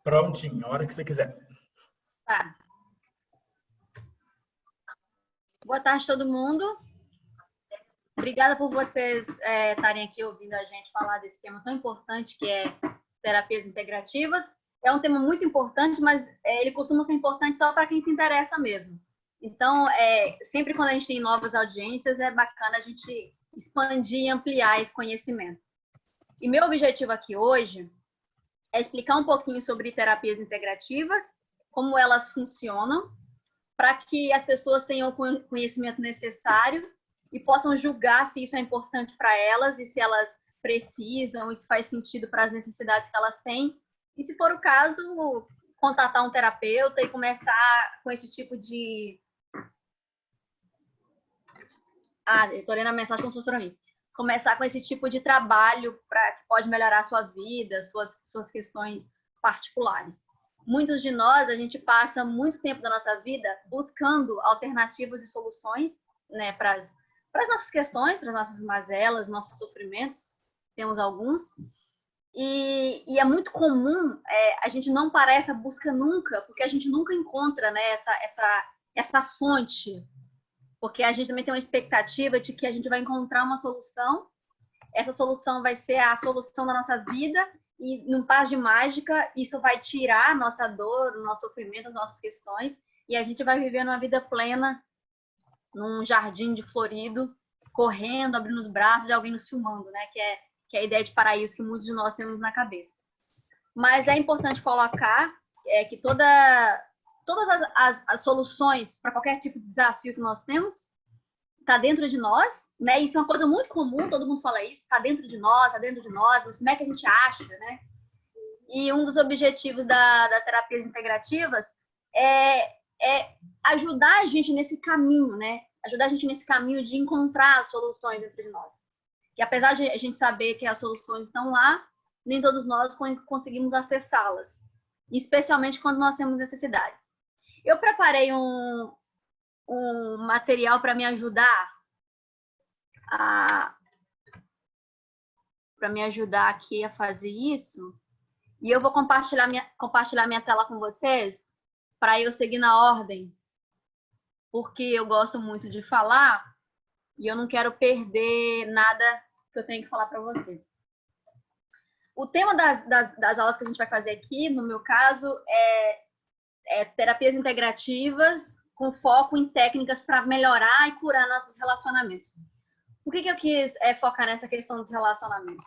Prontinho, a hora que você quiser. Tá. Boa tarde, todo mundo. Obrigada por vocês estarem aqui ouvindo a gente falar desse tema tão importante que é terapias integrativas. É um tema muito importante, mas ele costuma ser importante só para quem se interessa mesmo. Então, sempre quando a gente tem novas audiências, é bacana a gente expandir e ampliar esse conhecimento. E meu objetivo aqui hoje é explicar um pouquinho sobre terapias integrativas, como elas funcionam, para que as pessoas tenham o conhecimento necessário e possam julgar se isso é importante para elas e se elas precisam, se faz sentido para as necessidades que elas têm. E, se for o caso, contatar um terapeuta e começar com esse tipo de... eu estou lendo a mensagem como se fosse para mim. Começar com esse tipo de trabalho que pode melhorar a sua vida, suas questões particulares. Muitos de nós, a gente passa muito tempo da nossa vida buscando alternativas e soluções, né, para as nossas questões, para as nossas mazelas, nossos sofrimentos. Temos alguns. E é muito comum a gente não parar essa busca nunca, porque a gente nunca encontra, né, essa fonte. Porque a gente também tem uma expectativa de que a gente vai encontrar uma solução, essa solução vai ser a solução da nossa vida, e num passe de mágica, isso vai tirar a nossa dor, o nosso sofrimento, as nossas questões, e a gente vai viver uma vida plena, num jardim de florido, correndo, abrindo os braços e alguém nos filmando, né? Que é a ideia de paraíso que muitos de nós temos na cabeça. Mas é importante colocar que todas as soluções para qualquer tipo de desafio que nós temos está dentro de nós, né? Isso é uma coisa muito comum, todo mundo fala isso, está dentro de nós, mas como é que a gente acha, né? E um dos objetivos das terapias integrativas é ajudar a gente nesse caminho, né? Ajudar a gente nesse caminho de encontrar as soluções dentro de nós. Que apesar de a gente saber que as soluções estão lá, nem todos nós conseguimos acessá-las, especialmente quando nós temos necessidades. Eu preparei um material para me ajudar aqui a fazer isso. E eu vou compartilhar minha tela com vocês para eu seguir na ordem, porque eu gosto muito de falar e eu não quero perder nada que eu tenho que falar para vocês. O tema das aulas que a gente vai fazer aqui, no meu caso, é terapias integrativas com foco em técnicas para melhorar e curar nossos relacionamentos. Por que eu quis focar nessa questão dos relacionamentos?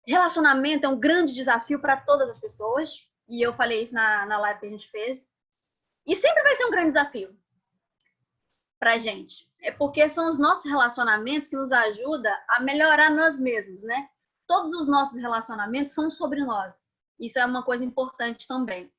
Relacionamento é um grande desafio para todas as pessoas, e eu falei isso na live que a gente fez, e sempre vai ser um grande desafio para a gente. É porque são os nossos relacionamentos que nos ajudam a melhorar nós mesmos, né? Todos os nossos relacionamentos são sobre nós. Isso é uma coisa importante também.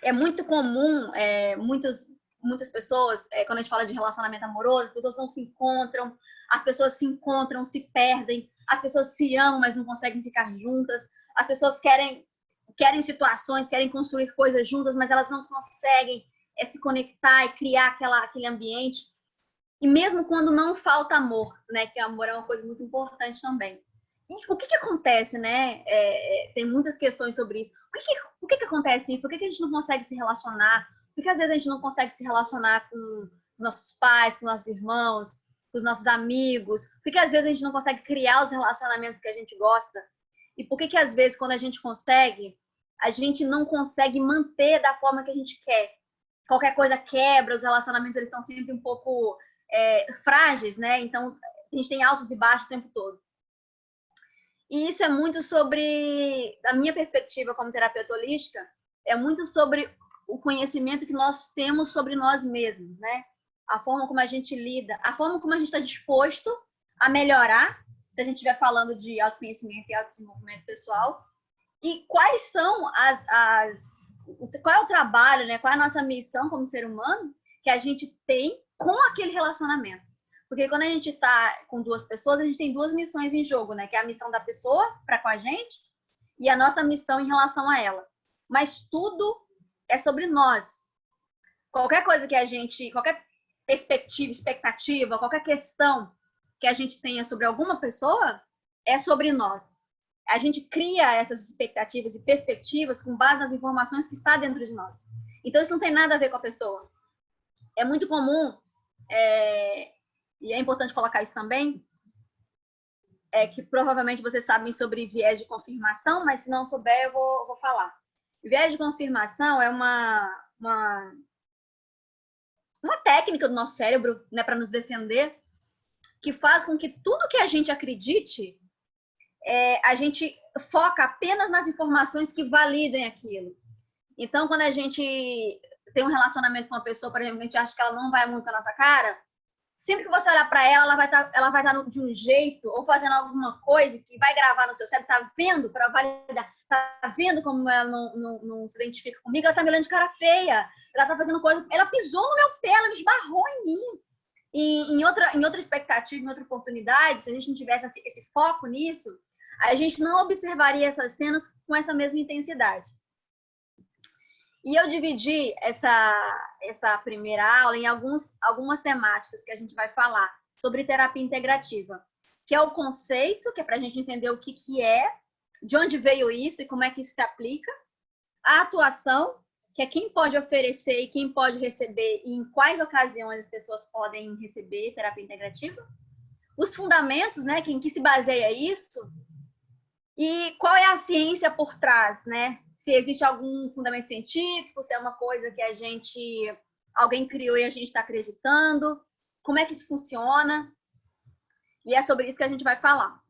É muito comum, muitas pessoas, quando a gente fala de relacionamento amoroso, as pessoas não se encontram, as pessoas se encontram, se perdem, as pessoas se amam, mas não conseguem ficar juntas, as pessoas querem situações, querem construir coisas juntas, mas elas não conseguem se conectar e criar aquele ambiente. E mesmo quando não falta amor, né, que o amor é uma coisa muito importante também. E o que acontece, né? Tem muitas questões sobre isso. O que acontece? Por que a gente não consegue se relacionar? Por que às vezes a gente não consegue se relacionar com os nossos pais, com nossos irmãos, com os nossos amigos? Por que às vezes a gente não consegue criar os relacionamentos que a gente gosta? E por que às vezes quando a gente consegue, a gente não consegue manter da forma que a gente quer? Qualquer coisa quebra, os relacionamentos eles estão sempre um pouco frágeis, né? Então a gente tem altos e baixos o tempo todo. E isso é muito sobre, da minha perspectiva como terapeuta holística, é muito sobre o conhecimento que nós temos sobre nós mesmos, né? A forma como a gente lida, a forma como a gente está disposto a melhorar, se a gente estiver falando de autoconhecimento e autodesenvolvimento pessoal, e quais são qual é o trabalho, né? Qual é a nossa missão como ser humano que a gente tem com aquele relacionamento. Porque quando a gente está com duas pessoas, a gente tem duas missões em jogo, né? Que é a missão da pessoa para com a gente e a nossa missão em relação a ela. Mas tudo é sobre nós. Qualquer coisa que a gente, qualquer perspectiva, expectativa, qualquer questão que a gente tenha sobre alguma pessoa, é sobre nós. a gente cria essas expectativas e perspectivas com base nas informações que está dentro de nós. Então, isso não tem nada a ver com a pessoa. É muito comum, e é importante colocar isso também, que provavelmente vocês sabem sobre viés de confirmação, mas se não souber, eu vou falar. Viés de confirmação é uma técnica do nosso cérebro, né, para nos defender, que faz com que tudo que a gente acredite, a gente foca apenas nas informações que validem aquilo. Então, quando a gente tem um relacionamento com uma pessoa, por exemplo, que a gente acha que ela não vai muito com a nossa cara, sempre que você olhar para ela, ela vai estar de um jeito ou fazendo alguma coisa que vai gravar no seu cérebro, tá vendo para validar, tá vendo como ela não se identifica comigo, ela tá me olhando de cara feia, ela tá fazendo coisa, ela pisou no meu pé, ela me esbarrou em mim. E em outra expectativa, em outra oportunidade, se a gente não tivesse esse foco nisso, a gente não observaria essas cenas com essa mesma intensidade. E eu dividi essa primeira aula em algumas temáticas que a gente vai falar sobre terapia integrativa, que é o conceito, que é para a gente entender o que é, de onde veio isso e como é que isso se aplica, a atuação, que é quem pode oferecer e quem pode receber e em quais ocasiões as pessoas podem receber terapia integrativa, os fundamentos, né, em que se baseia isso, e qual é a ciência por trás, né? Se existe algum fundamento científico, se é uma coisa que alguém criou e a gente está acreditando, como é que isso funciona, e é sobre isso que a gente vai falar.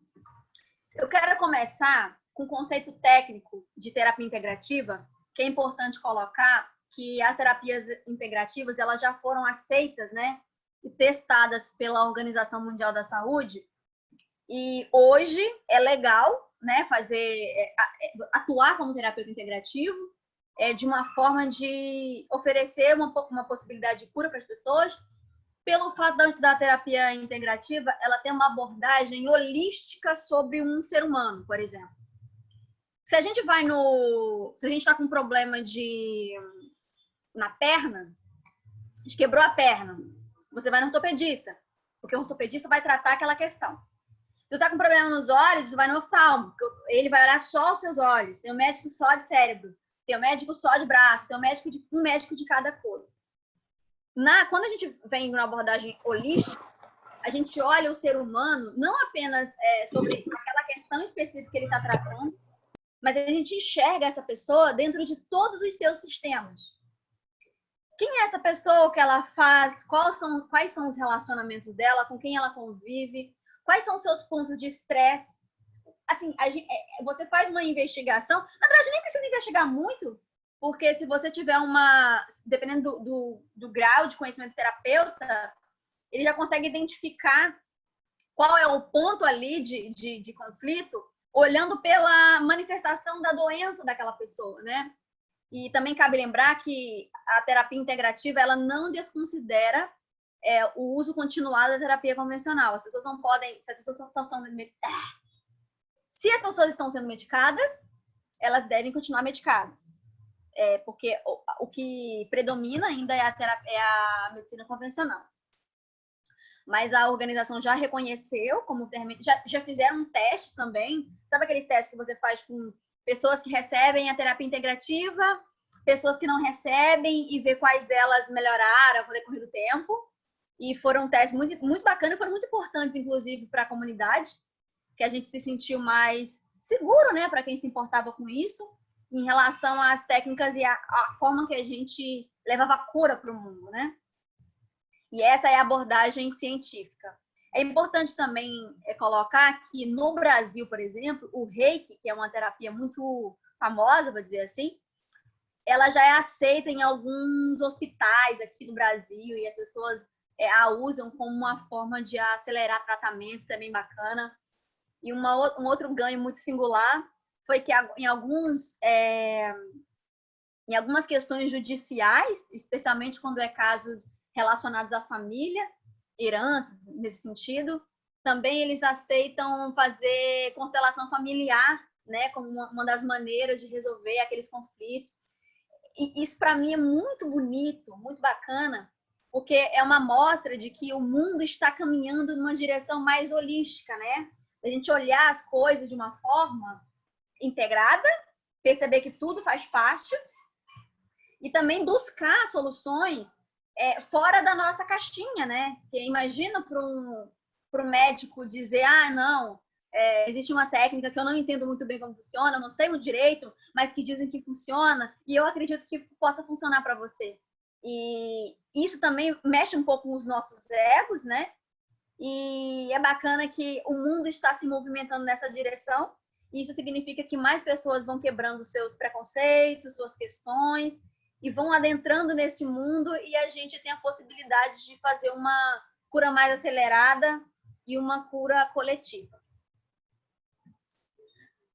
Eu quero começar com o conceito técnico de terapia integrativa, que é importante colocar que as terapias integrativas, elas já foram aceitas, né, e testadas pela Organização Mundial da Saúde, e hoje é legal, né, atuar como terapeuta integrativo, de uma forma de oferecer uma possibilidade de cura para as pessoas, pelo fato da terapia integrativa, ela ter uma abordagem holística sobre um ser humano, por exemplo. Se a gente está com um problema na perna, a gente quebrou a perna, você vai no ortopedista, porque o ortopedista vai tratar aquela questão. Se você está com problema nos olhos, você vai no oftalmo, ele vai olhar só os seus olhos. Tem um médico só de cérebro, tem um médico só de braço, tem um médico de cada coisa. Quando a gente vem numa abordagem holística, a gente olha o ser humano não apenas sobre aquela questão específica que ele está tratando, mas a gente enxerga essa pessoa dentro de todos os seus sistemas. Quem é essa pessoa, o que ela faz, quais são os relacionamentos dela, com quem ela convive, quais são os seus pontos de estresse. Assim, você faz uma investigação, na verdade nem precisa investigar muito, porque se você tiver dependendo do grau de conhecimento do terapeuta, ele já consegue identificar qual é o ponto ali de conflito, olhando pela manifestação da doença daquela pessoa, né? E também cabe lembrar que a terapia integrativa, ela não desconsidera o uso continuado da terapia convencional. As pessoas não podem... Se as pessoas estão sendo medicadas, elas devem continuar medicadas. Porque o que predomina ainda é a medicina convencional. Mas a organização já reconheceu como já fizeram testes também. Sabe aqueles testes que você faz com pessoas que recebem a terapia integrativa, pessoas que não recebem e ver quais delas melhoraram com o decorrer do tempo? E foram testes muito, muito bacanas, foram muito importantes, inclusive, para a comunidade, que a gente se sentiu mais seguro, né, para quem se importava com isso, em relação às técnicas e a forma que a gente levava a cura para o mundo, né? E essa é a abordagem científica. É importante também colocar que no Brasil, por exemplo, o Reiki, que é uma terapia muito famosa, vou dizer assim, ela já é aceita em alguns hospitais aqui no Brasil e as pessoas a usam como uma forma de acelerar tratamento, isso é bem bacana. E um outro ganho muito singular foi que em algumas questões judiciais, especialmente quando casos relacionados à família, heranças nesse sentido, também eles aceitam fazer constelação familiar, né, como uma das maneiras de resolver aqueles conflitos. E isso para mim é muito bonito, muito bacana, porque é uma mostra de que o mundo está caminhando numa direção mais holística, né? A gente olhar as coisas de uma forma integrada, perceber que tudo faz parte e também buscar soluções fora da nossa caixinha, né? Porque imagina para um médico dizer, não, existe uma técnica que eu não entendo muito bem como funciona, não sei o direito, mas que dizem que funciona e eu acredito que possa funcionar para você. E isso também mexe um pouco com os nossos egos, né? E é bacana que o mundo está se movimentando nessa direção. Isso significa que mais pessoas vão quebrando seus preconceitos, suas questões, e vão adentrando nesse mundo, e a gente tem a possibilidade de fazer uma cura mais acelerada e uma cura coletiva.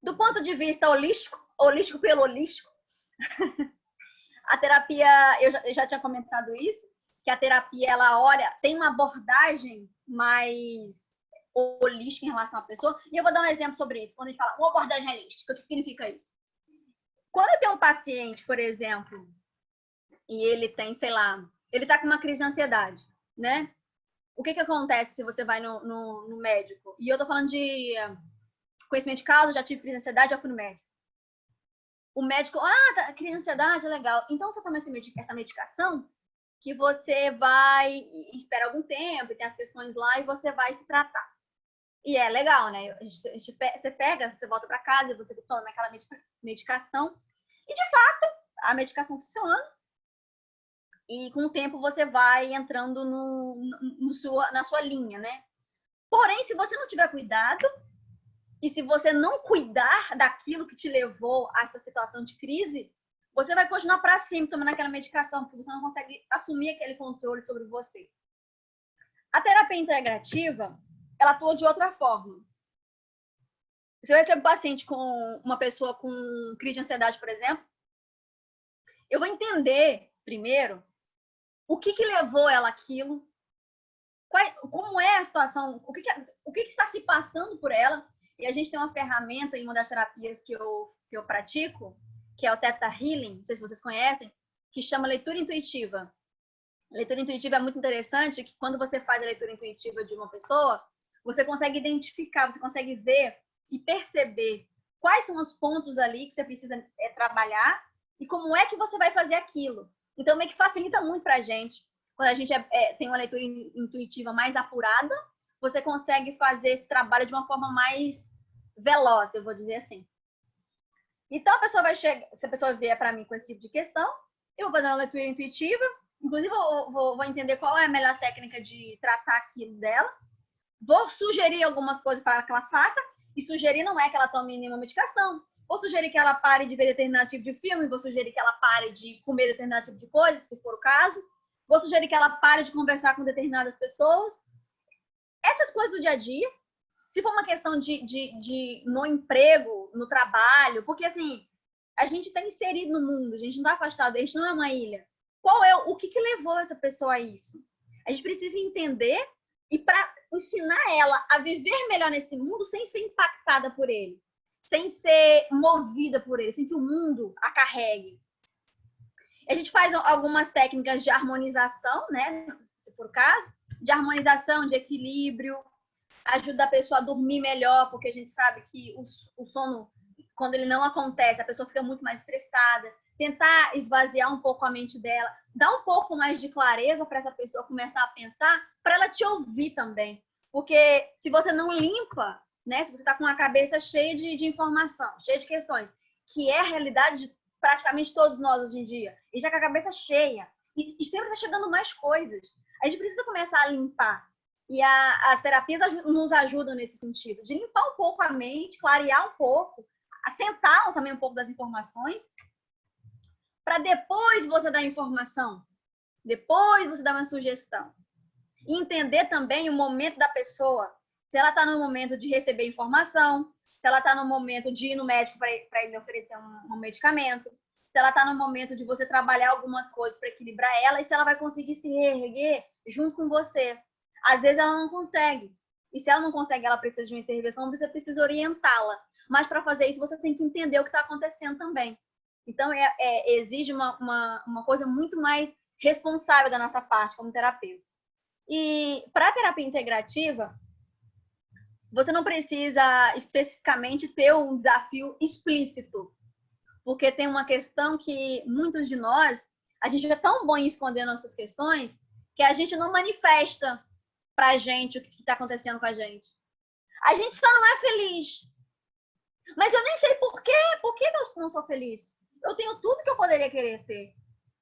Do ponto de vista holístico, holístico pelo holístico, a terapia, eu já tinha comentado isso, que a terapia, ela olha, tem uma abordagem mais holística em relação à pessoa, e eu vou dar um exemplo sobre isso. Quando a gente fala uma abordagem holística, o que significa isso? Quando eu tenho um paciente, por exemplo, e ele tem, sei lá, ele tá com uma crise de ansiedade, né? O que acontece se você vai no médico? E eu tô falando de conhecimento de causa, já tive crise de ansiedade, já fui no médico. O médico, tá, crise de ansiedade, é legal. Então, você toma essa medicação que você vai, espera algum tempo, e tem as questões lá, e você vai se tratar. E é legal, né? Você pega, você volta para casa e você toma aquela medicação. E, de fato, a medicação funciona. E, com o tempo, você vai entrando na sua linha, né? Porém, se você não tiver cuidado, e se você não cuidar daquilo que te levou a essa situação de crise, você vai continuar para cima tomando aquela medicação, porque você não consegue assumir aquele controle sobre você. A terapia integrativa, ela atua de outra forma. Se eu recebo um paciente com uma pessoa com crise de ansiedade, por exemplo, eu vou entender, primeiro, o que levou ela àquilo, como é a situação, o que está se passando por ela. E a gente tem uma ferramenta em uma das terapias que eu pratico, que é o Theta Healing, não sei se vocês conhecem, que chama leitura intuitiva. A leitura intuitiva é muito interessante, que quando você faz a leitura intuitiva de uma pessoa, você consegue identificar, você consegue ver e perceber quais são os pontos ali que você precisa trabalhar e como é que você vai fazer aquilo. Então, meio que facilita muito pra gente. Quando a gente tem uma leitura intuitiva mais apurada, você consegue fazer esse trabalho de uma forma mais veloz, eu vou dizer assim. Então, a pessoa vai chegar, se a pessoa vier para mim com esse tipo de questão, eu vou fazer uma leitura intuitiva, inclusive vou entender qual é a melhor técnica de tratar aquilo dela, vou sugerir algumas coisas para que ela faça, e sugerir não é que ela tome nenhuma medicação, vou sugerir que ela pare de ver determinado tipo de filme, vou sugerir que ela pare de comer determinado tipo de coisa, se for o caso, vou sugerir que ela pare de conversar com determinadas pessoas. Essas coisas do dia a dia. Se for uma questão no emprego, no trabalho, porque assim, a gente está inserido no mundo, a gente não está afastado, a gente não é uma ilha. O que levou essa pessoa a isso? A gente precisa entender e para ensinar ela a viver melhor nesse mundo sem ser impactada por ele, sem ser movida por ele, sem que o mundo a carregue. A gente faz algumas técnicas de harmonização, né? Se for o caso, de harmonização, de equilíbrio, ajuda a pessoa a dormir melhor, porque a gente sabe que o sono, quando ele não acontece, a pessoa fica muito mais estressada. Tentar esvaziar um pouco a mente dela, dar um pouco mais de clareza para essa pessoa começar a pensar, para ela te ouvir também. Porque se você não limpa, né, se você está com a cabeça cheia de informação, cheia de questões, que é a realidade de praticamente todos nós hoje em dia, e já com a cabeça cheia, e sempre está chegando mais coisas, a gente precisa começar a limpar. E as terapias nos ajudam nesse sentido, de limpar um pouco a mente, clarear um pouco, assentar também um pouco das informações, para depois você dar informação, depois você dar uma sugestão. E entender também o momento da pessoa, se ela está no momento de receber informação, se ela está no momento de ir no médico para ele oferecer um medicamento, se ela está no momento de você trabalhar algumas coisas para equilibrar ela, e se ela vai conseguir se reerguer junto com você. Às vezes ela não consegue. E se ela não consegue, ela precisa de uma intervenção, você precisa orientá-la. Mas para fazer isso, você tem que entender o que está acontecendo também. Então, exige uma coisa muito mais responsável da nossa parte como terapeutas. E para a terapia integrativa, você não precisa especificamente ter um desafio explícito, porque tem uma questão que muitos de nós, a gente é tão bom em esconder nossas questões que a gente não manifesta pra gente o que está acontecendo com a gente. A gente só não é feliz. Mas eu nem sei por quê. Por que eu não sou feliz? Eu tenho tudo que eu poderia querer ter.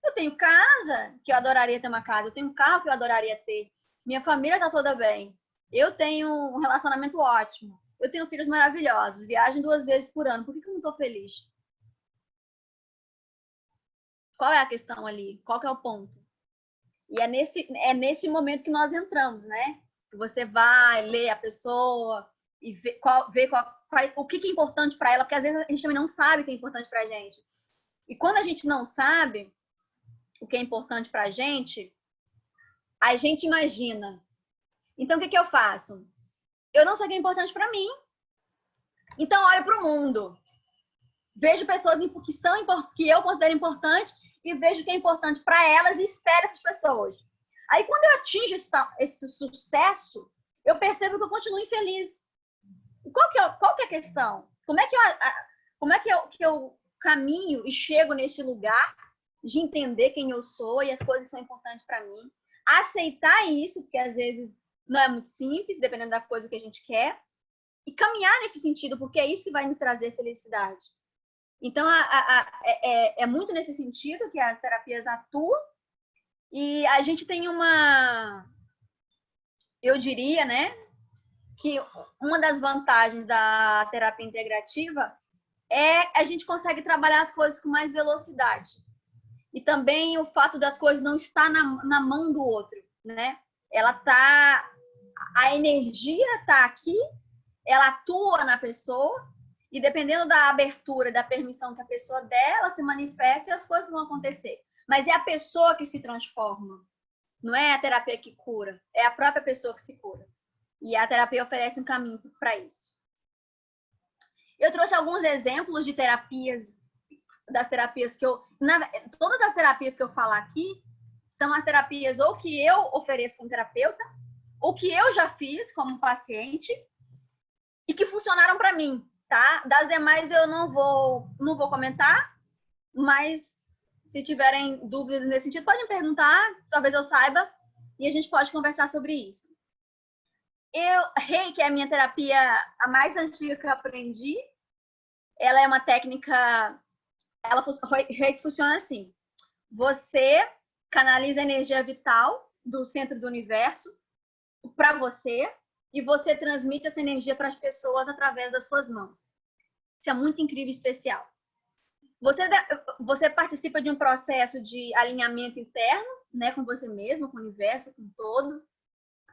Eu tenho casa, que eu adoraria ter uma casa. Eu tenho um carro que eu adoraria ter. Minha família tá toda bem. Eu tenho um relacionamento ótimo. Eu tenho filhos maravilhosos. Viajo 2 vezes por ano. Por que eu não tô feliz? Qual é a questão ali? Qual que é o ponto? E é nesse momento que nós entramos, né? Que você vai ler a pessoa e ver o que é importante para ela, porque às vezes a gente também não sabe o que é importante para a gente. E quando a gente não sabe o que é importante para a gente imagina. Então, o que eu faço? Eu não sei o que é importante para mim, então olho para o mundo. Vejo pessoas que eu considero importantes e vejo o que é importante para elas e espero essas pessoas. Aí, quando eu atingo esse sucesso, eu percebo que eu continuo infeliz. Qual que é a questão? Como é que eu caminho e chego nesse lugar de entender quem eu sou e as coisas que são importantes para mim? Aceitar isso, porque às vezes não é muito simples, dependendo da coisa que a gente quer, e caminhar nesse sentido, porque é isso que vai nos trazer felicidade. Então, é muito nesse sentido que as terapias atuam. E a gente tem eu diria, né, que uma das vantagens da terapia integrativa é a gente consegue trabalhar as coisas com mais velocidade. E também o fato das coisas não estar na mão do outro, né? A energia está aqui, ela atua na pessoa, e dependendo da abertura, da permissão que a pessoa der, ela se manifesta e as coisas vão acontecer. Mas é a pessoa que se transforma. Não é a terapia que cura, é a própria pessoa que se cura. E a terapia oferece um caminho para isso. Eu trouxe alguns exemplos de terapias, das terapias que todas as terapias que eu falar aqui são as terapias ou que eu ofereço como terapeuta, ou que eu já fiz como paciente e que funcionaram para mim, tá? Das demais eu não vou comentar, mas se tiverem dúvidas nesse sentido, podem perguntar, talvez eu saiba, e a gente pode conversar sobre isso. Reiki é a minha terapia a mais antiga que eu aprendi. Ela é uma técnica, Reiki funciona assim. Você canaliza a energia vital do centro do universo para você e você transmite essa energia para as pessoas através das suas mãos. Isso é muito incrível e especial. Você participa de um processo de alinhamento interno, né, com você mesmo, com o universo, com todo,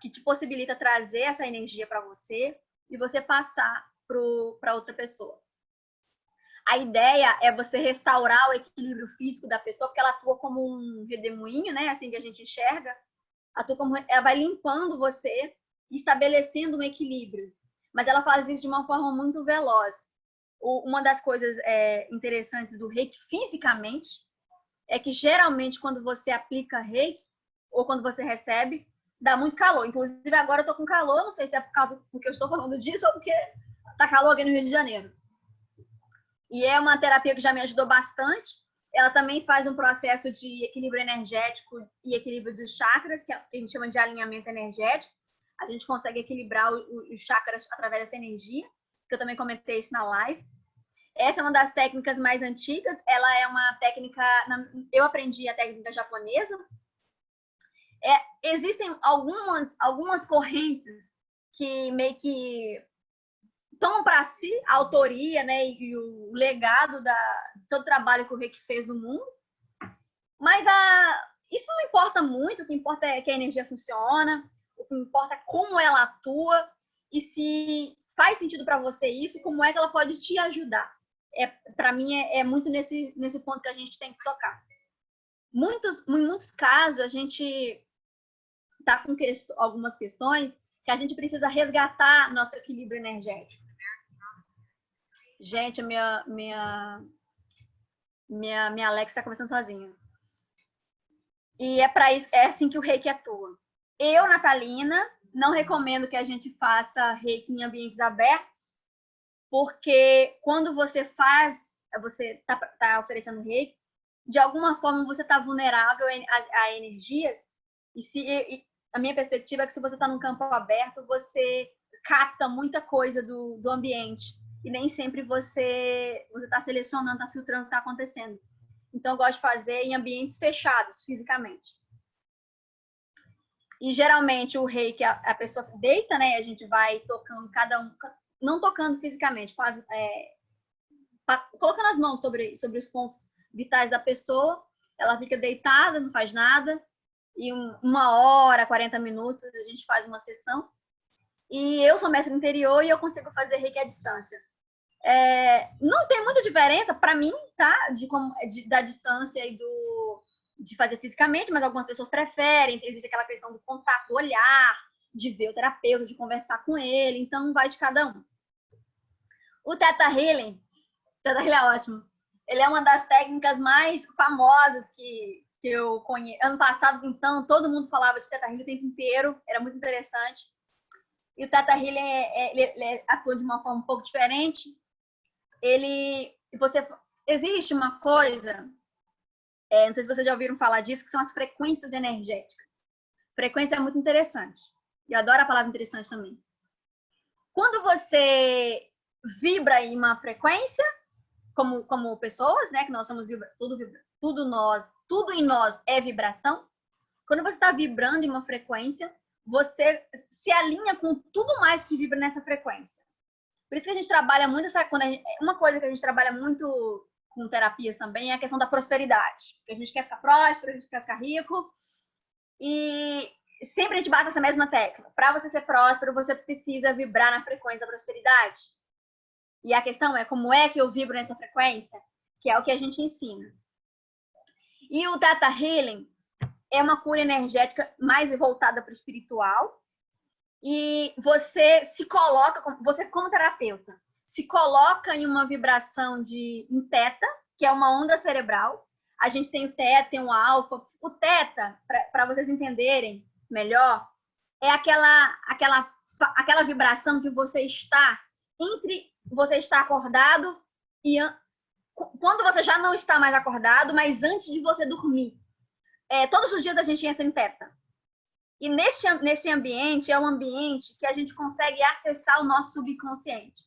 que te possibilita trazer essa energia para você e você passar para outra pessoa. A ideia é você restaurar o equilíbrio físico da pessoa, porque ela atua como um redemoinho, né, assim que a gente enxerga, ela vai limpando você e estabelecendo um equilíbrio. Mas ela faz isso de uma forma muito veloz. Uma das coisas interessantes do Reiki fisicamente é que geralmente quando você aplica Reiki ou quando você recebe, dá muito calor. Inclusive agora eu tô com calor, não sei se é por causa porque eu estou falando disso ou porque tá calor aqui no Rio de Janeiro. E é uma terapia que já me ajudou bastante. Ela também faz um processo de equilíbrio energético e equilíbrio dos chakras, que a gente chama de alinhamento energético. A gente consegue equilibrar os chakras através dessa energia, que eu também comentei isso na live. Essa é uma das técnicas mais antigas. Ela é uma técnica... Eu aprendi a técnica japonesa. Existem algumas correntes que meio que tomam para si a autoria, né, e o legado de todo o trabalho que o Reiki fez no mundo. Mas isso não importa muito. O que importa é que a energia funciona, o que importa é como ela atua e se faz sentido para você isso e como é que ela pode te ajudar. Para mim, é muito nesse ponto que a gente tem que tocar. Em muitos casos, a gente está com algumas questões que a gente precisa resgatar nosso equilíbrio energético. Gente, minha Alexa está conversando sozinha. E é para isso, é assim que o Reiki atua. Eu, Natalina, não recomendo que a gente faça reiki em ambientes abertos, porque quando você tá oferecendo reiki, de alguma forma você está vulnerável a energias, e a minha perspectiva é que se você está num campo aberto, você capta muita coisa do ambiente, e nem sempre você está selecionando, está filtrando o que está acontecendo. Então, eu gosto de fazer em ambientes fechados, fisicamente. E, geralmente, o reiki, a pessoa deita, né? A gente vai tocando cada um, não tocando fisicamente, colocando as mãos sobre os pontos vitais da pessoa. Ela fica deitada, não faz nada. E 1 hora, 40 minutos, a gente faz uma sessão. E eu sou mestre interior e eu consigo fazer reiki à distância. Não tem muita diferença para mim, tá? Da distância e de fazer fisicamente, mas algumas pessoas preferem. Existe aquela questão do contato, do olhar, de ver o terapeuta, de conversar com ele. Então, vai de cada um. O Theta Healing é ótimo. Ele é uma das técnicas mais famosas que eu conheço. Ano passado, então, todo mundo falava de Theta Healing o tempo inteiro. Era muito interessante. E o Theta Healing, ele atua de uma forma um pouco diferente. Existe uma coisa, não sei se vocês já ouviram falar disso, que são as frequências energéticas. Frequência é muito interessante. Eu adoro a palavra interessante também. Quando você vibra em uma frequência, como pessoas, né, que nós somos tudo em nós é vibração. Quando você está vibrando em uma frequência, você se alinha com tudo mais que vibra nessa frequência. Por isso que a gente trabalha muito uma coisa que a gente trabalha muito com terapias também é a questão da prosperidade. A gente quer ficar próspero, a gente quer ficar rico. E sempre a gente bate essa mesma tecla. Para você ser próspero, você precisa vibrar na frequência da prosperidade. E a questão é como é que eu vibro nessa frequência, que é o que a gente ensina. E o Theta Healing é uma cura energética mais voltada para o espiritual. E você se coloca, você como terapeuta, se coloca em uma vibração em Theta, que é uma onda cerebral. A gente tem o Theta, tem o Alfa. O Theta, para vocês entenderem melhor, é aquela vibração que você está entre você está acordado e quando você já não está mais acordado, mas antes de você dormir. Todos os dias a gente entra em Theta. E nesse ambiente, é um ambiente que a gente consegue acessar o nosso subconsciente.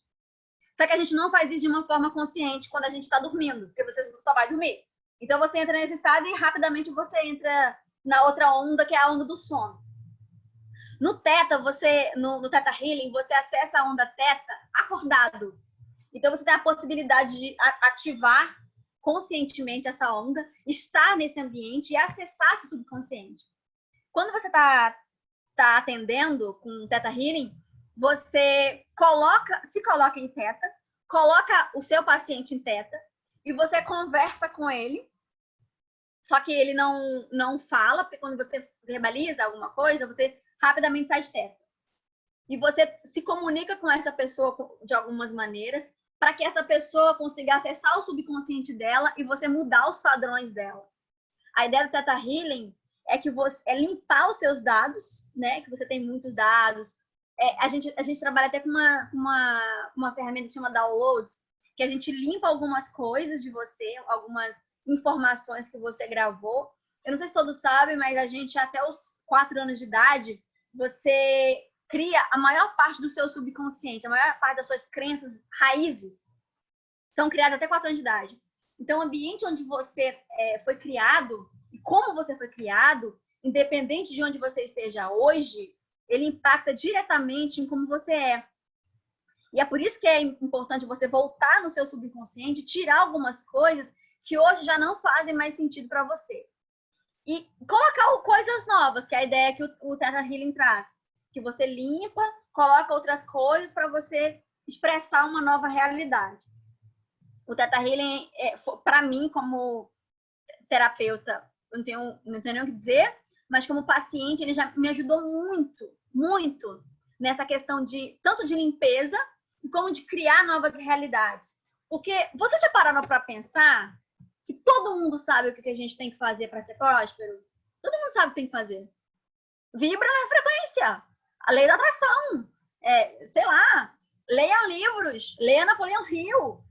Só que a gente não faz isso de uma forma consciente quando a gente está dormindo, porque você só vai dormir. Então você entra nesse estado e rapidamente você entra na outra onda, que é a onda do sono. No Theta, no Theta Healing, você acessa a onda Theta acordado. Então você tem a possibilidade de ativar conscientemente essa onda, estar nesse ambiente e acessar esse subconsciente. Quando você está atendendo com Theta Healing, você se coloca em Theta, coloca o seu paciente em Theta e você conversa com ele, só que ele não fala, porque quando você verbaliza alguma coisa, você rapidamente sai de Theta. E você se comunica com essa pessoa de algumas maneiras, para que essa pessoa consiga acessar o subconsciente dela e você mudar os padrões dela. A ideia do Theta Healing é que é limpar os seus dados, né? Que você tem muitos dados. A gente trabalha até com uma ferramenta que chama Downloads, que a gente limpa algumas coisas de você, algumas informações que você gravou. Eu não sei se todos sabem, mas a gente, até os 4 anos de idade, você cria a maior parte do seu subconsciente, a maior parte das suas crenças, raízes, são criadas até 4 anos de idade. Então, o ambiente onde você foi criado e como você foi criado, independente de onde você esteja hoje, ele impacta diretamente em como você é. E é por isso que é importante você voltar no seu subconsciente, tirar algumas coisas que hoje já não fazem mais sentido para você. E colocar coisas novas, que é a ideia que o Theta Healing traz. Que você limpa, coloca outras coisas para você expressar uma nova realidade. O Theta Healing, para mim, como terapeuta, eu não tenho nem o que dizer, mas como paciente, ele já me ajudou muito, muito nessa questão tanto de limpeza como de criar novas realidades. Porque você já parou para pensar que todo mundo sabe o que a gente tem que fazer para ser próspero? Todo mundo sabe o que tem que fazer. Vibra na frequência. A lei da atração. Sei lá, leia livros, leia Napoleão Hill,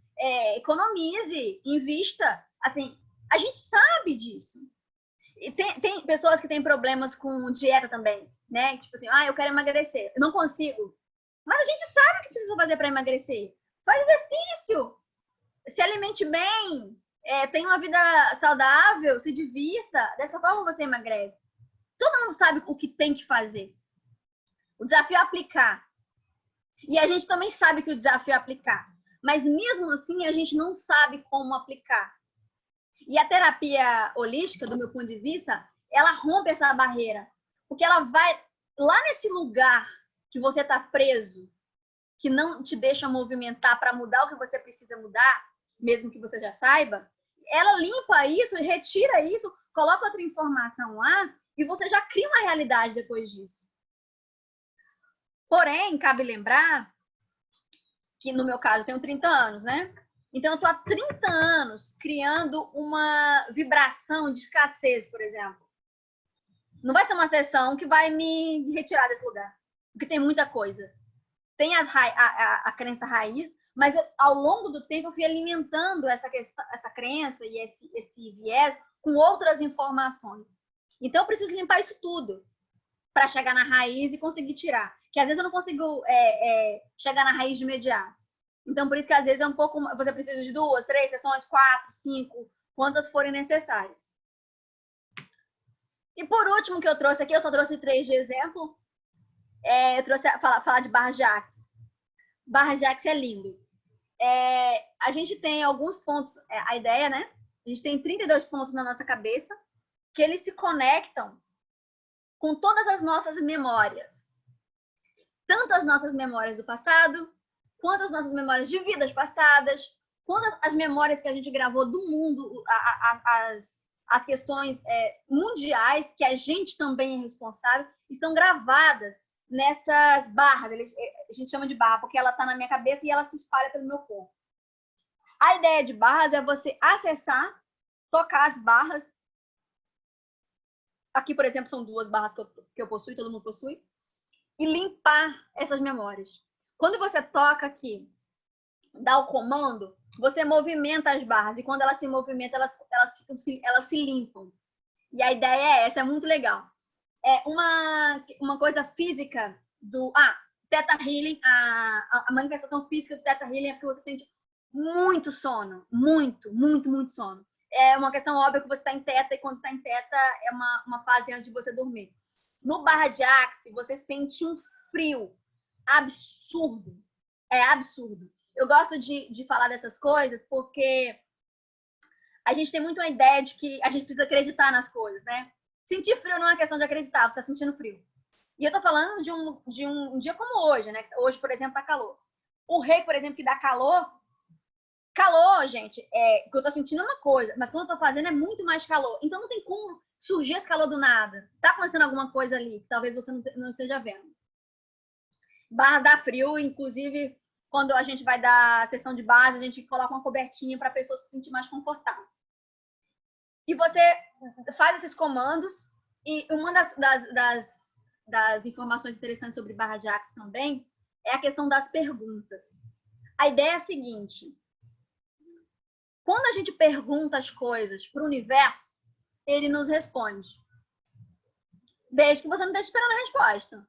economize, invista. Assim, a gente sabe disso. E tem pessoas que têm problemas com dieta também, né? Tipo assim, eu quero emagrecer, eu não consigo. Mas a gente sabe o que precisa fazer para emagrecer. Faz exercício, se alimente bem, tenha uma vida saudável, se divirta. Dessa forma você emagrece. Todo mundo sabe o que tem que fazer. O desafio é aplicar. E a gente também sabe que o desafio é aplicar. Mas mesmo assim, a gente não sabe como aplicar. E a terapia holística, do meu ponto de vista, ela rompe essa barreira. Porque ela vai lá nesse lugar que você está preso, que não te deixa movimentar para mudar o que você precisa mudar, mesmo que você já saiba, ela limpa isso, retira isso, coloca outra informação lá e você já cria uma realidade depois disso. Porém, cabe lembrar que, no meu caso, eu tenho 30 anos, né? Então, eu estou há 30 anos criando uma vibração de escassez, por exemplo. Não vai ser uma sessão que vai me retirar desse lugar, porque tem muita coisa. Tem a crença raiz, mas ao longo do tempo eu fui alimentando essa crença e esse viés com outras informações. Então, eu preciso limpar isso tudo para chegar na raiz e conseguir tirar. Que às vezes eu não consigo chegar na raiz de imediato. Então, por isso que às vezes é um pouco... Você precisa de 2, 3 sessões, 4, 5, quantas forem necessárias. E por último que eu trouxe aqui, eu só trouxe 3 de exemplo. Eu trouxe falar de barra de axis. Barra de axis é lindo. A gente tem alguns pontos, a ideia, né? A gente tem 32 pontos na nossa cabeça que eles se conectam com todas as nossas memórias. Tanto as nossas memórias do passado, quanto as nossas memórias de vidas passadas, quanto as memórias que a gente gravou do mundo, as questões mundiais, que a gente também é responsável, estão gravadas nessas barras. A gente chama de barra porque ela está na minha cabeça e ela se espalha pelo meu corpo. A ideia de barras é você acessar, tocar as barras. Aqui, por exemplo, são 2 barras que eu possuo, todo mundo possui. E limpar essas memórias. Quando você toca aqui, dá o comando, você movimenta as barras. E quando elas se movimentam, elas se limpam. E a ideia é essa, é muito legal. É uma coisa física do... Theta Healing, a manifestação física do Theta Healing é porque você sente muito sono. Muito, muito, muito sono. É uma questão óbvia que você está em teta, e quando está em teta é uma fase antes de você dormir. No barra de axis, você sente um frio absurdo. É absurdo. Eu gosto de falar dessas coisas porque a gente tem muito uma ideia de que a gente precisa acreditar nas coisas, né? Sentir frio não é uma questão de acreditar, você está sentindo frio. E eu tô falando de um dia como hoje, né? Hoje, por exemplo, tá calor. O rei, por exemplo, que dá calor, gente, que eu tô sentindo uma coisa, mas quando eu tô fazendo é muito mais calor. Então não tem como surgir esse calor do nada. Tá acontecendo alguma coisa ali que talvez você não esteja vendo. Barra dá frio, inclusive quando a gente vai dar sessão de base, a gente coloca uma cobertinha para a pessoa se sentir mais confortável. E você faz esses comandos, e uma das informações interessantes sobre barra de axis também é a questão das perguntas. A ideia é a seguinte: quando a gente pergunta as coisas para o universo, ele nos responde. Desde que você não esteja esperando a resposta.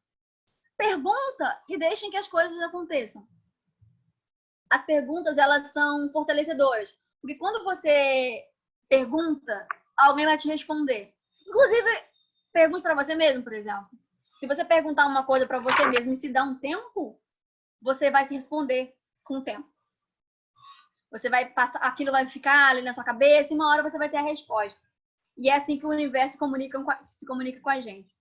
Pergunta e deixem que as coisas aconteçam. As perguntas, elas são fortalecedoras. Porque quando você pergunta, alguém vai te responder. Inclusive, pergunte para você mesmo, por exemplo. Se você perguntar uma coisa para você mesmo e se dá um tempo, você vai se responder com o tempo. Você vai passar, aquilo vai ficar ali na sua cabeça e uma hora você vai ter a resposta. E é assim que o universo se comunica com a gente.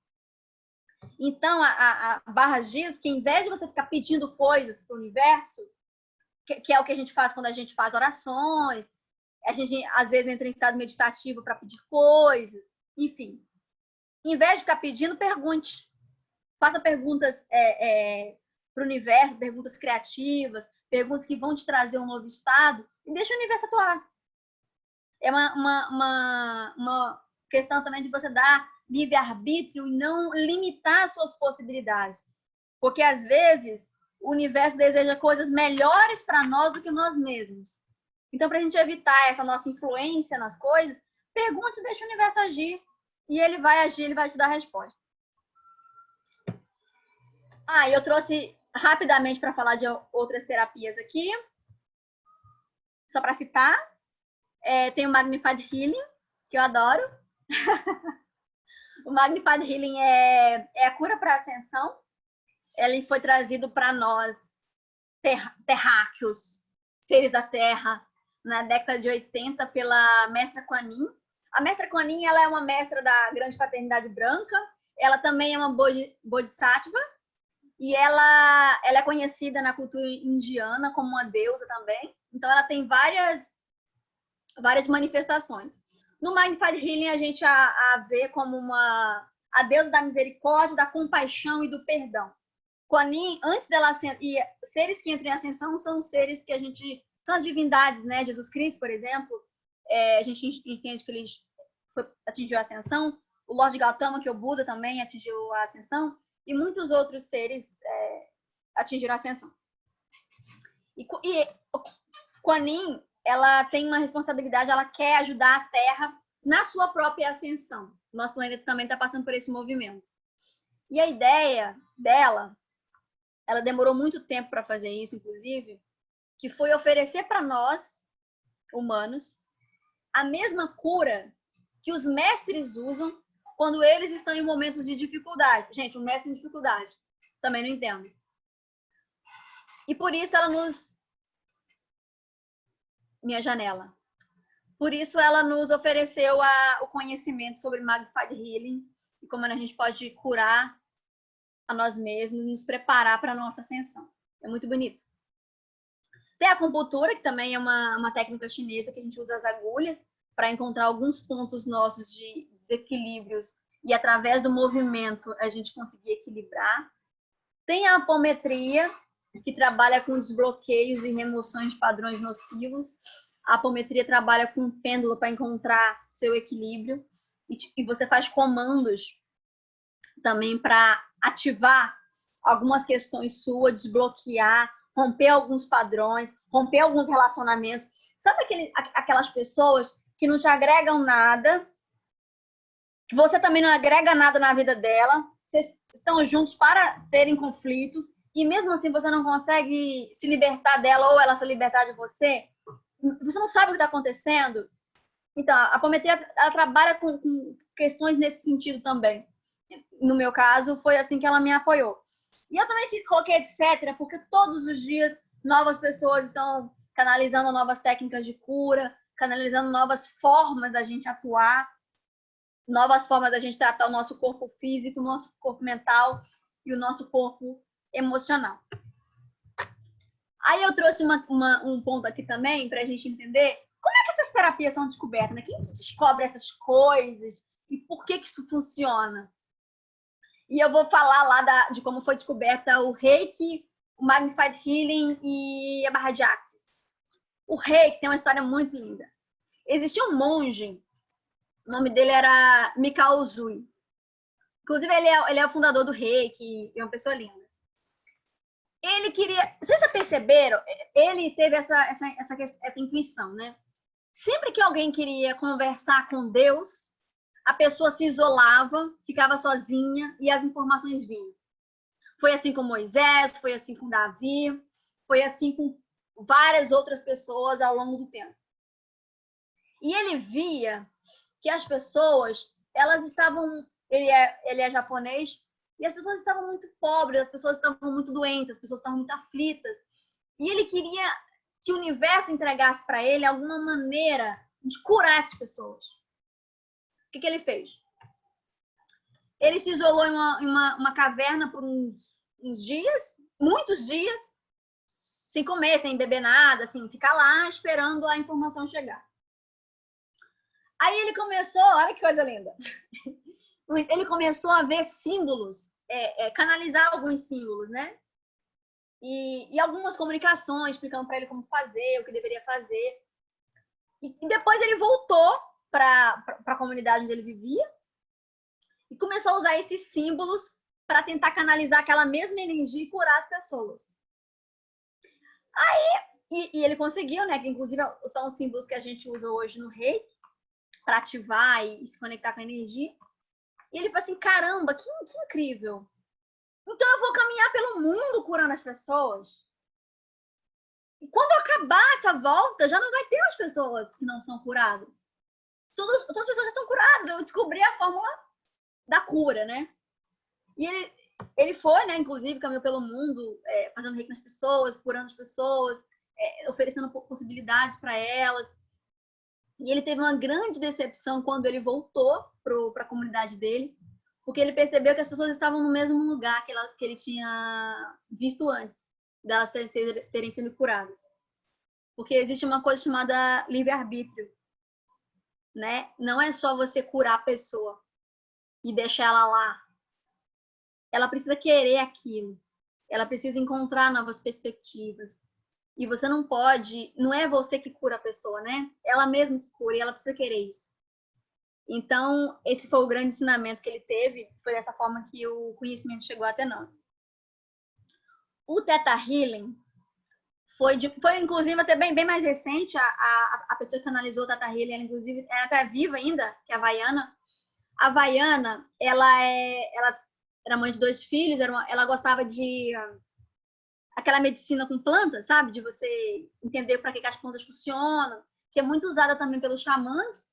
Então, a barra diz que, em vez de você ficar pedindo coisas para o universo, que é o que a gente faz quando a gente faz orações, a gente, às vezes, entra em estado meditativo para pedir coisas, enfim. Em vez de ficar pedindo, pergunte. Faça perguntas para o universo, perguntas criativas, perguntas que vão te trazer um novo estado, e deixa o universo atuar. É uma questão também de você dar livre-arbítrio e não limitar as suas possibilidades. Porque, às vezes, o universo deseja coisas melhores para nós do que nós mesmos. Então, para a gente evitar essa nossa influência nas coisas, pergunte e deixa o universo agir. E ele vai agir, ele vai te dar a resposta. E eu trouxe rapidamente para falar de outras terapias aqui. Só para citar. Tem o Magnified Healing, que eu adoro. O Magnified Healing é a cura para a ascensão. Ele foi trazido para nós, terráqueos, seres da Terra, na década de 80, pela mestra Kuan Yin. A mestra Kuan Yin, ela é uma mestra da Grande Fraternidade Branca. Ela também é uma Bodhisattva. E ela é conhecida na cultura indiana como uma deusa também. Então, ela tem várias manifestações. No Magnified Healing, a gente a vê como a deusa da misericórdia, da compaixão e do perdão. Kuan Yin, antes dela e seres que entram em ascensão são seres que são as divindades, né? Jesus Cristo, por exemplo, a gente entende que ele atingiu a ascensão. O Lorde Gautama, que é o Buda, também atingiu a ascensão. E muitos outros seres atingiram a ascensão. E Kuan Yin, ela tem uma responsabilidade, ela quer ajudar a Terra na sua própria ascensão. Nosso planeta também está passando por esse movimento. E a ideia dela, ela demorou muito tempo para fazer isso, inclusive, que foi oferecer para nós, humanos, a mesma cura que os mestres usam quando eles estão em momentos de dificuldade. Gente, um mestre em dificuldade. Também não entendo. E por isso ela Minha janela. Por isso ela nos ofereceu o conhecimento sobre Magnified Healing e como a gente pode curar a nós mesmos e nos preparar para a nossa ascensão. É muito bonito. Tem a acupuntura, que também é uma técnica chinesa que a gente usa as agulhas para encontrar alguns pontos nossos de desequilíbrios e através do movimento a gente conseguir equilibrar. Tem a apometria, que trabalha com desbloqueios e remoções de padrões nocivos. A apometria trabalha com um pêndulo para encontrar seu equilíbrio. E você faz comandos também para ativar algumas questões suas, desbloquear, romper alguns padrões, romper alguns relacionamentos. Sabe aquelas pessoas que não te agregam nada, que você também não agrega nada na vida dela, vocês estão juntos para terem conflitos, e mesmo assim você não consegue se libertar dela ou ela se libertar de você? Você não sabe o que está acontecendo? Então, a apometria, ela trabalha com questões nesse sentido também. No meu caso, foi assim que ela me apoiou. E eu também coloquei etc, porque todos os dias novas pessoas estão canalizando novas técnicas de cura, canalizando novas formas da gente atuar, novas formas da gente tratar o nosso corpo físico, o nosso corpo mental e o nosso corpo emocional. Aí eu trouxe um ponto aqui também para a gente entender como é que essas terapias são descobertas, né? Quem descobre essas coisas e por que isso funciona? E eu vou falar lá de como foi descoberta o Reiki, o Magnified Healing e a barra de Axis. O Reiki tem uma história muito linda. Existia um monge, o nome dele era Mikao Usui. Inclusive, ele é o fundador do Reiki, é uma pessoa linda. Ele queria... Vocês já perceberam? Ele teve essa intuição, né? Sempre que alguém queria conversar com Deus, a pessoa se isolava, ficava sozinha e as informações vinham. Foi assim com Moisés, foi assim com Davi, foi assim com várias outras pessoas ao longo do tempo. E ele via que as pessoas, elas estavam... Ele é japonês, e as pessoas estavam muito pobres, as pessoas estavam muito doentes, as pessoas estavam muito aflitas. E ele queria que o universo entregasse para ele alguma maneira de curar essas pessoas. O que ele fez? Ele se isolou em uma caverna por uns dias, muitos dias, sem comer, sem beber nada, assim, ficar lá esperando a informação chegar. Aí ele começou, olha que coisa linda, ele começou a ver símbolos, canalizar alguns símbolos, né? E algumas comunicações explicando para ele como fazer, o que deveria fazer. E depois ele voltou para a comunidade onde ele vivia e começou a usar esses símbolos para tentar canalizar aquela mesma energia e curar as pessoas. E ele conseguiu, né? Que inclusive são os símbolos que a gente usa hoje no Reiki para ativar e se conectar com a energia. E ele falou assim: caramba, que incrível! Então eu vou caminhar pelo mundo curando as pessoas. E quando acabar essa volta, já não vai ter as pessoas que não são curadas. Todas as pessoas já estão curadas. Eu descobri a fórmula da cura, né? E ele foi, né? Inclusive, caminhou pelo mundo, fazendo reiki nas pessoas, curando as pessoas, oferecendo possibilidades para elas. E ele teve uma grande decepção quando ele voltou para a comunidade dele, porque ele percebeu que as pessoas estavam no mesmo lugar que ele tinha visto antes delas terem sido curadas. Porque existe uma coisa chamada livre-arbítrio, né? Não é só você curar a pessoa e deixar ela lá. Ela precisa querer aquilo. Ela precisa encontrar novas perspectivas. E você não pode... Não é você que cura a pessoa, né? Ela mesma se cura e ela precisa querer isso. Então, esse foi o grande ensinamento que ele teve. Foi dessa forma que o conhecimento chegou até nós. O Theta Healing foi inclusive, até bem mais recente. A pessoa que analisou o Theta Healing, ela, inclusive, ela está viva ainda, que é a Vaiana. A Vaiana, ela era mãe de 2 filhos, ela gostava de aquela medicina com plantas, sabe? De você entender para que as plantas funcionam, que é muito usada também pelos xamãs.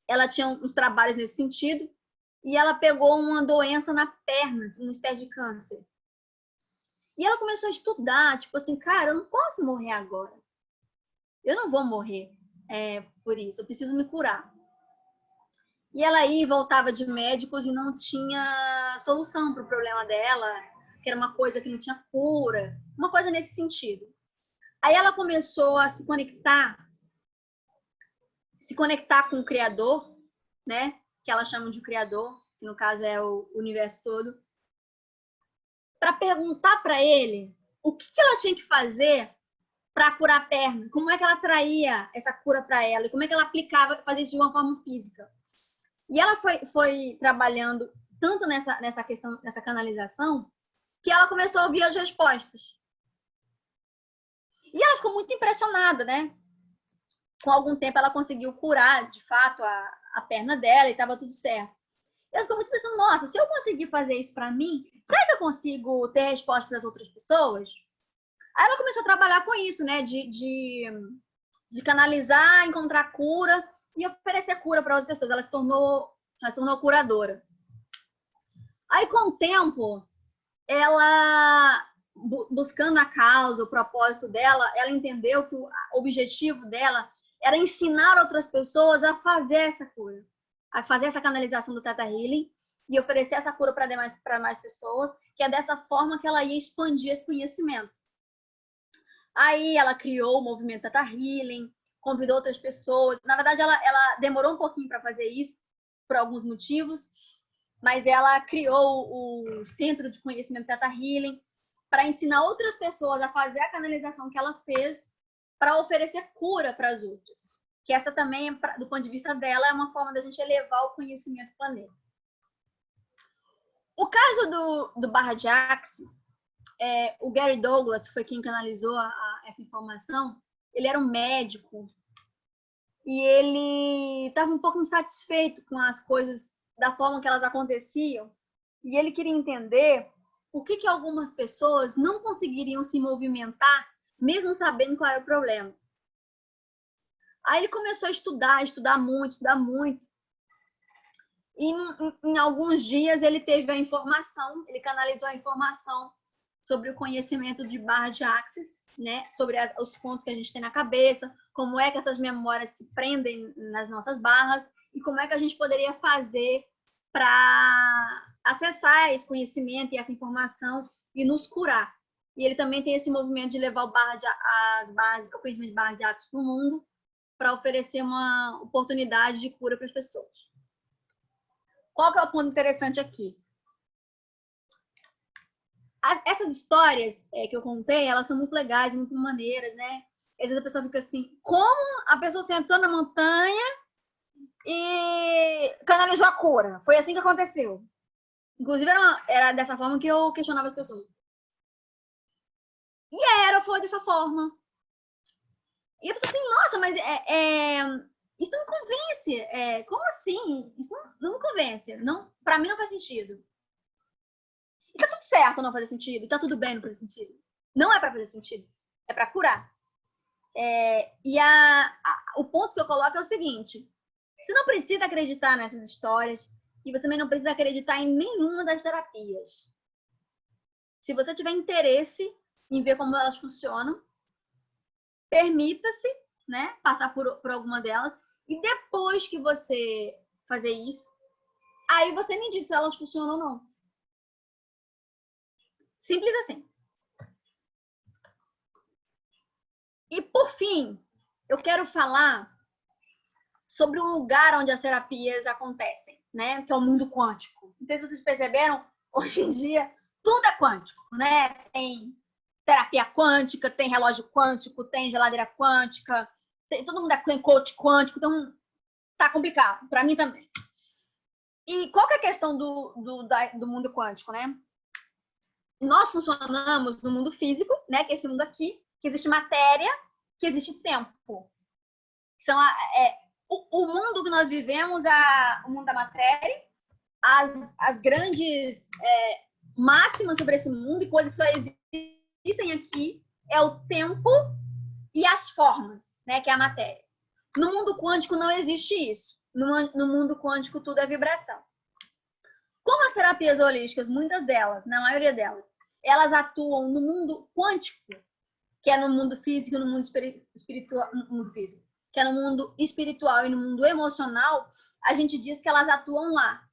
Ela tinha uns trabalhos nesse sentido, e ela pegou uma doença na perna, uma espécie de câncer. E ela começou a estudar, tipo assim, cara, eu não posso morrer agora. Eu não vou morrer por isso, eu preciso me curar. E ela aí voltava de médicos e não tinha solução para o problema dela, que era uma coisa que não tinha cura, uma coisa nesse sentido. Aí ela começou a se conectar com o Criador, né? Que ela chama de Criador, que no caso é o universo todo, para perguntar para ele o que ela tinha que fazer para curar a perna, como é que ela traía essa cura para ela e como é que ela aplicava, fazia isso de uma forma física. E ela foi trabalhando tanto nessa questão, nessa canalização, que ela começou a ouvir as respostas. E ela ficou muito impressionada, né? Com algum tempo ela conseguiu curar, de fato, a perna dela e estava tudo certo. Ela ficou muito pensando, nossa, se eu conseguir fazer isso para mim, será que eu consigo ter resposta para as outras pessoas? Aí ela começou a trabalhar com isso, né? De canalizar, encontrar cura e oferecer cura para outras pessoas. Ela se tornou curadora. Aí, com o tempo, ela, buscando a causa, o propósito dela, ela entendeu que o objetivo dela era ensinar outras pessoas a fazer essa cura, a fazer essa canalização do Theta Healing e oferecer essa cura para mais pessoas, que é dessa forma que ela ia expandir esse conhecimento. Aí ela criou o movimento Theta Healing, convidou outras pessoas. Na verdade, ela demorou um pouquinho para fazer isso, por alguns motivos, mas ela criou o Centro de Conhecimento Theta Healing para ensinar outras pessoas a fazer a canalização que ela fez para oferecer cura para as outras. Que essa também, do ponto de vista dela, é uma forma da gente elevar o conhecimento do planeta. O caso do Barra de Axis, o Gary Douglas, que foi quem canalizou essa informação, ele era um médico e ele estava um pouco insatisfeito com as coisas da forma que elas aconteciam e ele queria entender por que algumas pessoas não conseguiriam se movimentar mesmo sabendo qual era o problema. Aí ele começou a estudar muito. E em alguns dias ele teve a informação, ele canalizou a informação sobre o conhecimento de Barra de Axis, né? Sobre os pontos que a gente tem na cabeça, como é que essas memórias se prendem nas nossas barras e como é que a gente poderia fazer para acessar esse conhecimento e essa informação e nos curar. E ele também tem esse movimento de levar o conhecimento de Barra de Axis para o mundo para oferecer uma oportunidade de cura para as pessoas. Qual que é o ponto interessante aqui? Essas histórias que eu contei, elas são muito legais, muito maneiras, né? Às vezes a pessoa fica assim, como a pessoa sentou na montanha e canalizou a cura? Foi assim que aconteceu. Inclusive, era dessa forma que eu questionava as pessoas. E a Aero foi dessa forma. E eu pensei assim, nossa, mas isso não me convence. Como assim? Isso não me convence. Não, pra mim não faz sentido. E tá tudo certo não fazer sentido. E tá tudo bem não fazer sentido. Não é pra fazer sentido. É pra curar. E o ponto que eu coloco é o seguinte. Você não precisa acreditar nessas histórias. E você também não precisa acreditar em nenhuma das terapias. Se você tiver interesse em ver como elas funcionam, permita-se, né, passar por alguma delas. E depois que você fazer isso, aí você me diz se elas funcionam ou não. Simples assim. E por fim, eu quero falar sobre um lugar onde as terapias acontecem, né? Que é o mundo quântico. Não sei se vocês perceberam, hoje em dia tudo é quântico, né? Tem terapia quântica, tem relógio quântico, tem geladeira quântica, todo mundo é coach quântico, então tá complicado, para mim também. E qual que é a questão do mundo quântico, né? Nós funcionamos no mundo físico, né? Que é esse mundo aqui, que existe matéria, que existe tempo. São o mundo que nós vivemos, o mundo da matéria, as grandes máximas sobre esse mundo e coisas que só existem aqui é o tempo e as formas, né? Que é a matéria. No mundo quântico não existe isso. No mundo quântico tudo é vibração. Como as terapias holísticas, muitas delas, na maioria delas, elas atuam no mundo quântico, que é no mundo físico, no mundo espiritual, no mundo físico, que é no mundo espiritual e no mundo emocional, a gente diz que elas atuam lá.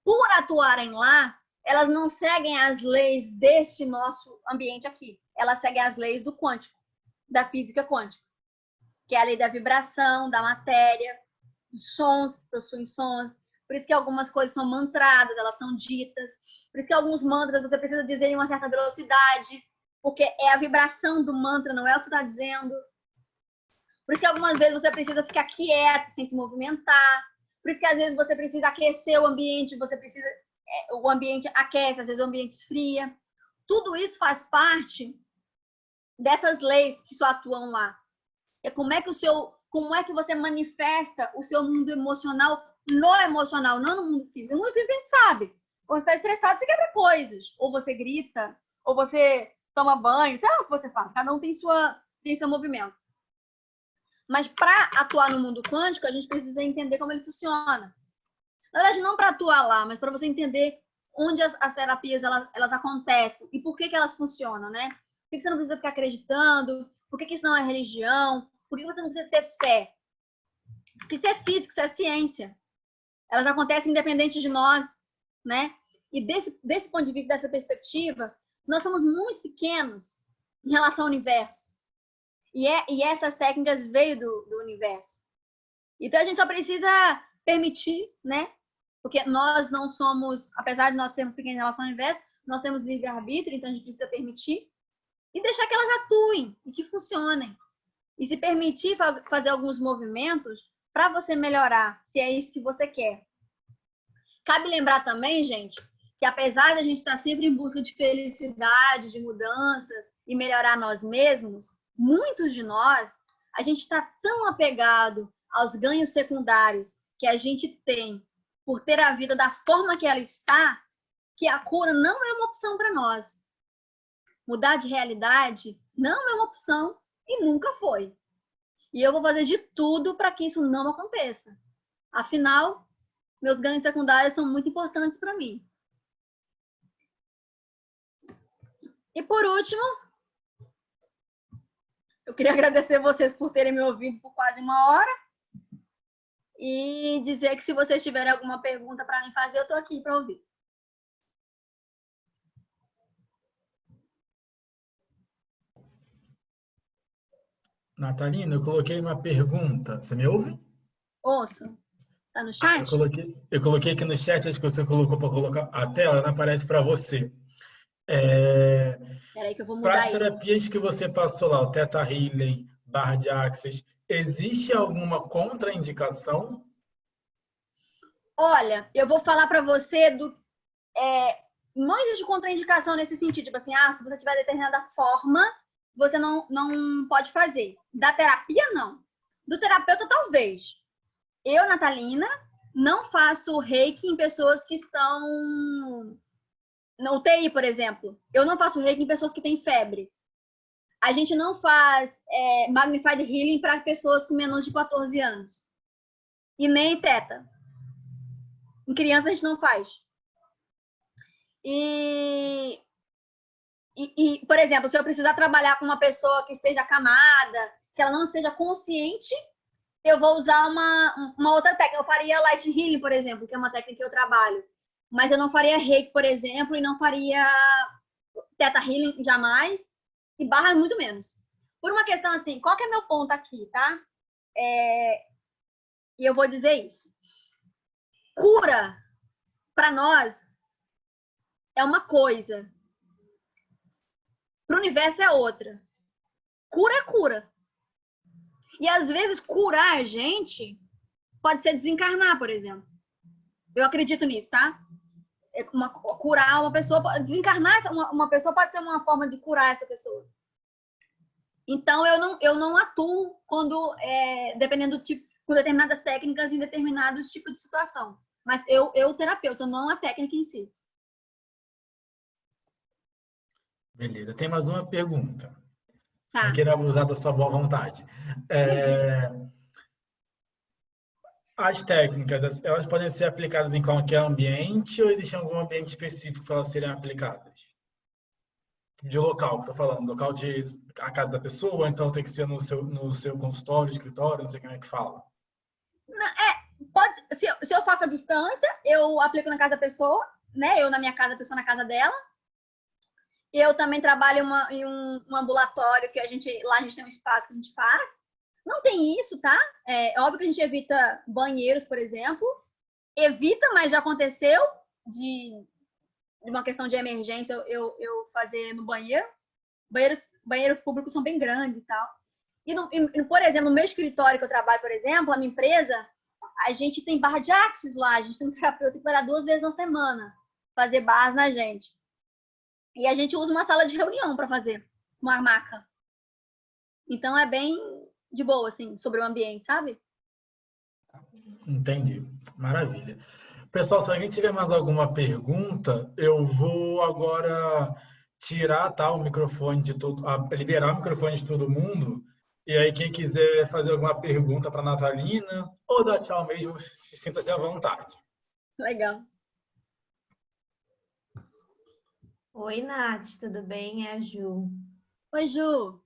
Por atuarem lá, elas não seguem as leis deste nosso ambiente aqui. Elas seguem as leis do quântico, da física quântica, que é a lei da vibração, da matéria, dos sons, que possuem sons. Por isso que algumas coisas são mantradas, elas são ditas. Por isso que alguns mantras você precisa dizer em uma certa velocidade, porque é a vibração do mantra, não é o que você está dizendo. Por isso que algumas vezes você precisa ficar quieto, sem se movimentar. Por isso que às vezes você precisa aquecer o ambiente, o ambiente aquece, às vezes o ambiente esfria. Tudo isso faz parte dessas leis que só atuam lá. É como é que você manifesta o seu mundo emocional no emocional, não no mundo físico. No mundo físico a gente sabe. Quando você está estressado, você quebra coisas. Ou você grita, ou você toma banho, sei lá o que você faz. Cada um tem seu movimento. Mas para atuar no mundo quântico, a gente precisa entender como ele funciona. Na verdade, não para atuar lá, mas para você entender onde as terapias elas acontecem e por que elas funcionam, né? Por que você não precisa ficar acreditando? Por que isso não é religião? Por que você não precisa ter fé? Porque isso é física, isso é ciência. Elas acontecem independente de nós, né? E desse ponto de vista, dessa perspectiva, nós somos muito pequenos em relação ao universo. E essas técnicas veio do universo. Então, a gente só precisa permitir, né? Porque nós não somos, apesar de nós sermos pequenos em relação ao universo, nós temos livre-arbítrio, então a gente precisa permitir e deixar que elas atuem e que funcionem. E se permitir fazer alguns movimentos para você melhorar, se é isso que você quer. Cabe lembrar também, gente, que apesar de a gente estar sempre em busca de felicidade, de mudanças e melhorar nós mesmos, muitos de nós, a gente está tão apegado aos ganhos secundários que a gente tem por ter a vida da forma que ela está, que a cura não é uma opção para nós. Mudar de realidade não é uma opção e nunca foi. E eu vou fazer de tudo para que isso não aconteça. Afinal, meus ganhos secundários são muito importantes para mim. E por último, eu queria agradecer vocês por terem me ouvido por quase 1 hora e dizer que se vocês tiverem alguma pergunta para me fazer, eu estou aqui para ouvir. Natalina, eu coloquei uma pergunta. Você me ouve? Ouço. Tá no chat? Eu coloquei aqui no chat, acho que você colocou para colocar a tela, não aparece para você. Peraí que eu vou Para mudar as isso. terapias que você passou lá, o Theta Healing, barra de Axis, existe alguma contraindicação? Olha, eu vou falar para você não existe contraindicação nesse sentido. Tipo assim, se você tiver determinada forma, você não pode fazer. Da terapia, não. Do terapeuta, talvez. Eu, Natalina, não faço reiki em pessoas que estão na UTI, por exemplo. Eu não faço reiki em pessoas que têm febre. A gente não faz Magnified Healing para pessoas com menos de 14 anos. E nem teta. Em criança a gente não faz. E, por exemplo, se eu precisar trabalhar com uma pessoa que esteja acamada, que ela não esteja consciente, eu vou usar uma outra técnica. Eu faria Light Healing, por exemplo, que é uma técnica que eu trabalho. Mas eu não faria Reiki, por exemplo, e não faria Theta Healing jamais, e barra muito menos. Por uma questão assim, qual que é meu ponto aqui, tá? E eu vou dizer isso. Cura, para nós, é uma coisa. Para o universo é outra. Cura é cura. E às vezes curar a gente pode ser desencarnar, por exemplo. Eu acredito nisso, tá? Curar uma pessoa, desencarnar uma pessoa pode ser uma forma de curar essa pessoa. Então eu não atuo quando dependendo do tipo, com determinadas técnicas em determinados tipos de situação. Mas eu terapeuta, não a técnica em si. Beleza, tem mais uma pergunta. Tá. Sem querer abusar da sua boa vontade. As técnicas, elas podem ser aplicadas em qualquer ambiente ou existe algum ambiente específico para elas serem aplicadas? De local, que eu tô falando, local de a casa da pessoa, então tem que ser no seu consultório, escritório, não sei como é que fala. Se eu faço a distância, eu aplico na casa da pessoa, né? Eu na minha casa, a pessoa na casa dela. Eu também trabalho em um ambulatório que lá a gente tem um espaço que a gente faz. Não tem isso, tá? É óbvio que a gente evita banheiros, por exemplo. Evita, mas já aconteceu de uma questão de emergência eu fazer no banheiro. Banheiros públicos são bem grandes e tal. E, por exemplo, no meu escritório que eu trabalho, por exemplo, a minha empresa, a gente tem barra de axis lá. A gente tem um terapeuta que vai lá 2 vezes na semana fazer barras na gente. E a gente usa uma sala de reunião para fazer, uma maca. Então é bem de boa, assim, sobre o ambiente, sabe? Entendi. Maravilha. Pessoal, se a gente tiver mais alguma pergunta, eu vou agora tirar, tá, o microfone de liberar o microfone de todo mundo. E aí, quem quiser fazer alguma pergunta para a Natalina ou dar tchau mesmo, sinta-se à vontade. Legal. Oi, Nath, tudo bem? É a Ju. Oi, Ju.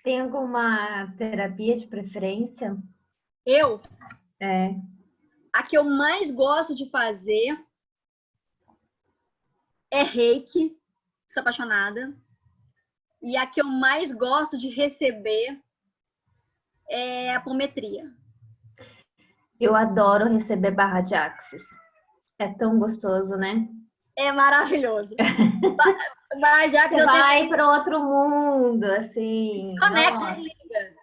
Tem alguma terapia de preferência? Eu? É. A que eu mais gosto de fazer é Reiki, sou apaixonada. E a que eu mais gosto de receber é apometria. Eu adoro receber barra de axis. É tão gostoso, né? É maravilhoso. Barra de axis Você vai para outro mundo, assim. Desconecta, liga.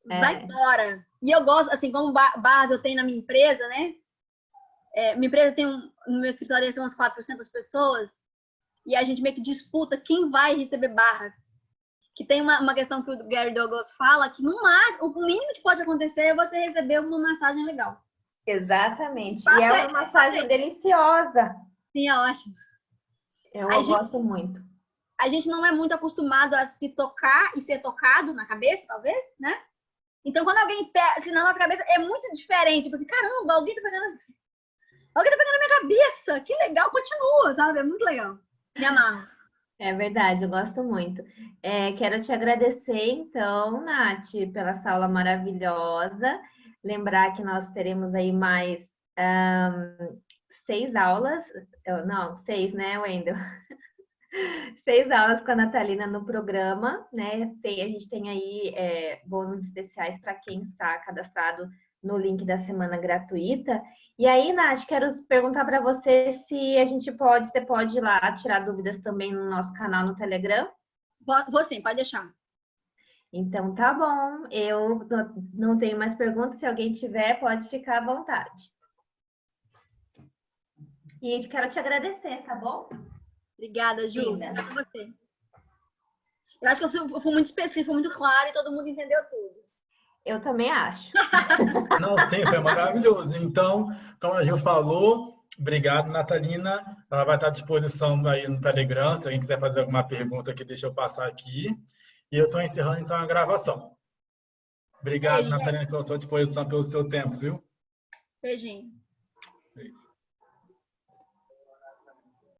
Vai embora. E eu gosto, assim, como base eu tenho na minha empresa, né? Minha empresa tem no meu escritório tem umas 400 pessoas e a gente meio que disputa quem vai receber barras. Que tem uma questão que o Gary Douglas fala que o mínimo que pode acontecer é você receber uma massagem legal. Exatamente. E é uma massagem deliciosa. Sim, é ótimo. Eu gosto muito. A gente não é muito acostumado a se tocar e ser tocado na cabeça, talvez, né? Então, quando alguém pega, assim, na nossa cabeça, é muito diferente. Tipo assim, caramba, alguém tá pegando na minha cabeça. Que legal, continua, sabe? É muito legal. Me amarro. É verdade, eu gosto muito. Quero te agradecer, então, Nath, pela essa aula maravilhosa. Lembrar que nós teremos aí mais 6 aulas. Não, 6, né, Wendel? 6 aulas com a Natalina no programa, né? A gente tem aí bônus especiais para quem está cadastrado no link da semana gratuita. E aí, Nath, quero perguntar para você se você pode ir lá tirar dúvidas também no nosso canal no Telegram? Vou sim, pode deixar. Então, tá bom. Eu não tenho mais perguntas. Se alguém tiver, pode ficar à vontade. E quero te agradecer, tá bom? Obrigada, Ju. Linda. Obrigada a você. Eu acho que eu fui muito específico, muito claro e todo mundo entendeu tudo. Eu também acho. Não, sim, foi maravilhoso. Então, como a Gil falou, obrigado, Natalina. Ela vai estar à disposição aí no Telegram. Se alguém quiser fazer alguma pergunta aqui, deixa eu passar aqui. E eu estou encerrando, então, a gravação. Obrigado, Beijo, Natalina, pela sua disposição, pelo seu tempo, viu? beijinho. Beijo.